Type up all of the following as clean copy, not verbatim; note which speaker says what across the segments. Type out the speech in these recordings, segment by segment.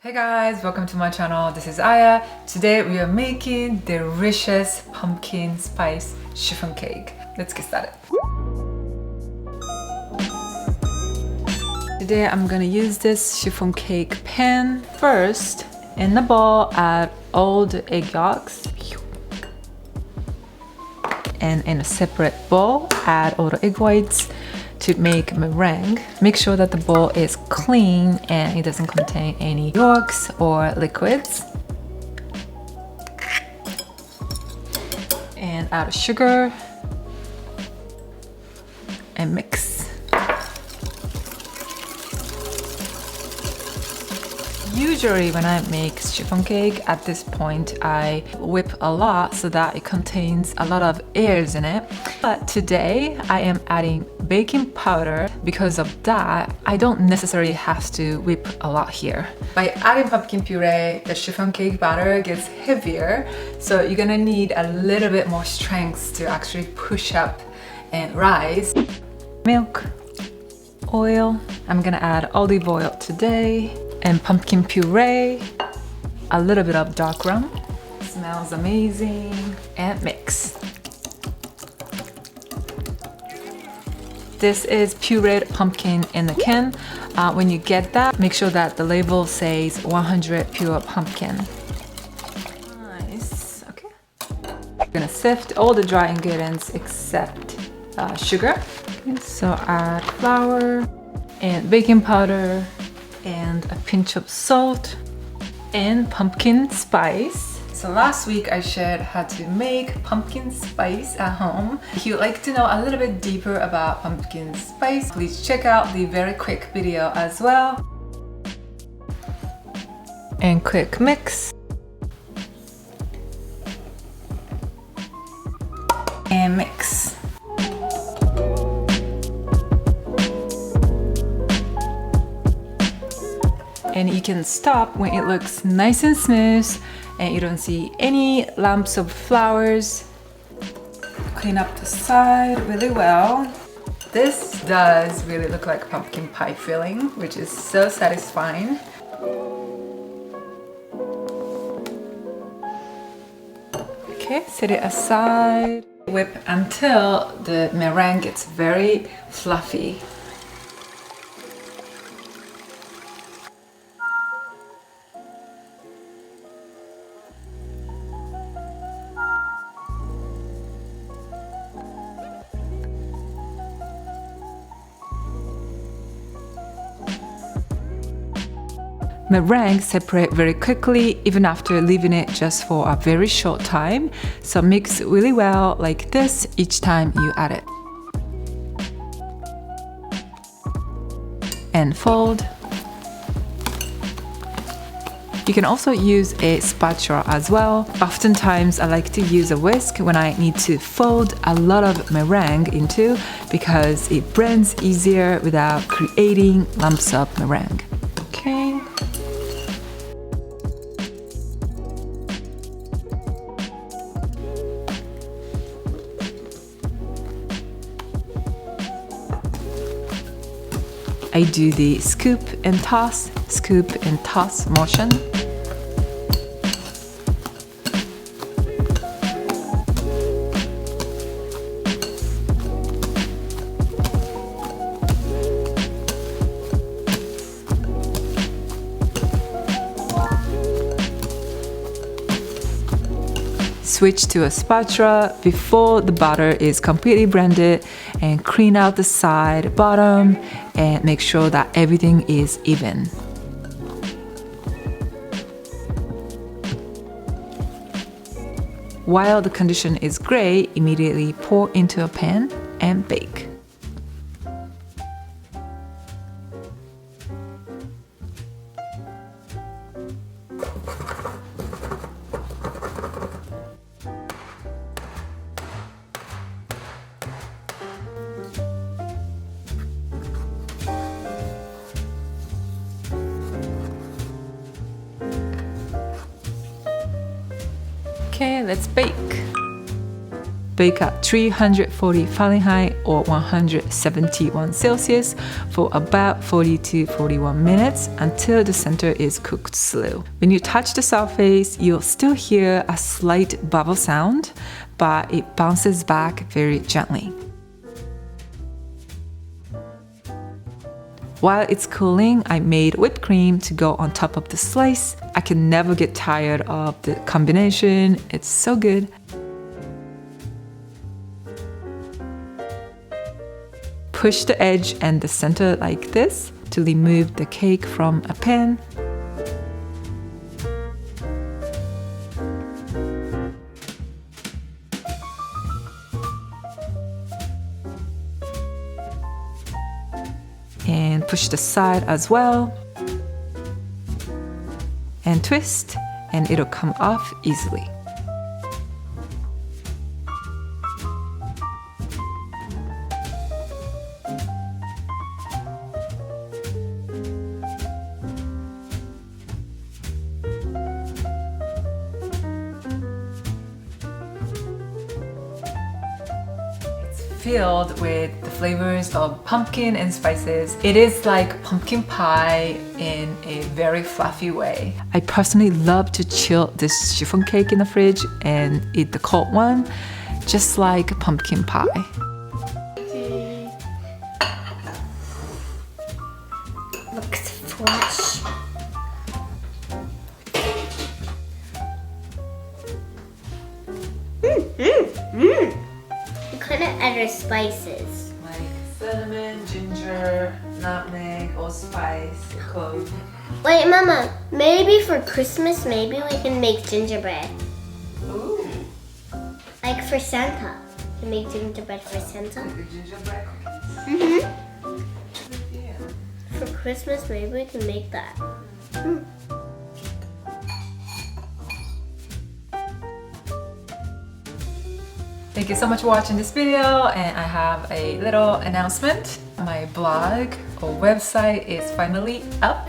Speaker 1: Hey guys, welcome to my channel. This is Aya. Today we are making delicious pumpkin spice chiffon cake. Let's get started. Today I'm gonna use this chiffon cake pan. First, in the bowl, add all the egg yolks. And in a separate bowl, add all the egg whites to make meringue. Make sure that the bowl is clean and it doesn't contain any yolks or liquids. And add sugar and mix. Usually when I make chiffon cake, at this point I whip a lot so that it contains a lot of airs in it. But today I am adding baking powder. Because of that, I don't necessarily have to whip a lot here. By adding pumpkin puree, the chiffon cake batter gets heavier, so you're gonna need a little bit more strength to actually push up and rise. Milk, oil, I'm gonna add olive oil today, and pumpkin puree, a little bit of dark rum. Smells amazing. And mix. This is pureed pumpkin in the can. When you get that, make sure that the label says 100 pure pumpkin. Nice, okay. I'm gonna sift all the dry ingredients except sugar. So add flour and baking powder and a pinch of salt and pumpkin spice. So last week I shared how to make pumpkin spice at home. If you'd like to know a little bit deeper about pumpkin spice, please check out the very quick video as well. And quick mix. And mix. And you can stop when it looks nice and smooth and you don't see any lumps of flours. Clean up the side really well. This does really look like pumpkin pie filling, which is so satisfying. Okay, set it aside. Whip until the meringue gets very fluffy. Meringue separate very quickly even after leaving it just for a very short time, so mix really well like this each time you add it. And fold. You can also use a spatula as well. Oftentimes I like to use a whisk when I need to fold a lot of meringue into because it blends easier without creating lumps of meringue. Okay. I do the scoop and toss motion. Switch to a spatula before the batter is completely blended and clean out the side, bottom, and make sure that everything is even. While the condition is gray, immediately pour into a pan and bake. Okay, let's bake. Bake at 340 Fahrenheit or 171 Celsius for about 40 to 41 minutes until the center is cooked slow. When you touch the surface, you'll still hear a slight bubble sound, but it bounces back very gently. While it's cooling, I made whipped cream to go on top of the slice. I can never get tired of the combination. It's so good. Push the edge and the center like this to remove the cake from a pan. And push the side as well. And twist, and it'll come off easily. Filled with the flavors of pumpkin and spices. It is like pumpkin pie in a very fluffy way. I personally love to chill this chiffon cake in the fridge and eat the cold one, just like pumpkin pie.
Speaker 2: Looks fresh. What kind of other spices?
Speaker 1: Like cinnamon, ginger, nutmeg, allspice, clove.
Speaker 2: Wait, Mama, maybe for Christmas, maybe we can make gingerbread.
Speaker 1: Ooh.
Speaker 2: Like for Santa. We can make gingerbread for Santa.
Speaker 1: The gingerbread cookies?
Speaker 2: Mm-hmm.
Speaker 1: Yeah.
Speaker 2: For Christmas, maybe we can make that.
Speaker 1: Thank you so much for watching this video, and I have a little announcement. My blog or website is finally up.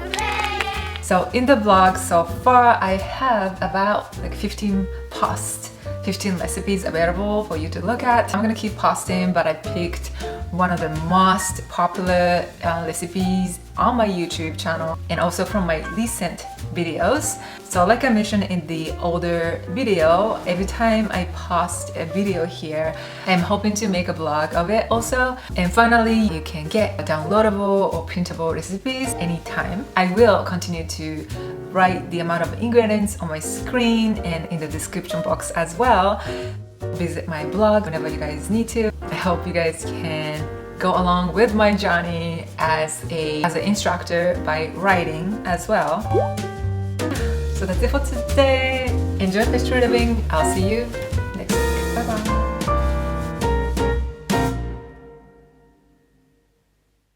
Speaker 1: So in the blog so far, I have about like 15 posts, 15 recipes available for you to look at. I'm gonna keep posting, but I picked one of the most popular recipes on my YouTube channel and also from my recent videos. So like I mentioned in the older video, every time I post a video here, I'm hoping to make a blog of it also. And finally, you can get downloadable or printable recipes anytime. I will continue to write the amount of ingredients on my screen and in the description box as well. Visit my blog whenever you guys need to. I hope you guys can go along with my journey as an instructor by writing as well. So that's it for today. Enjoy pastry living. I'll see you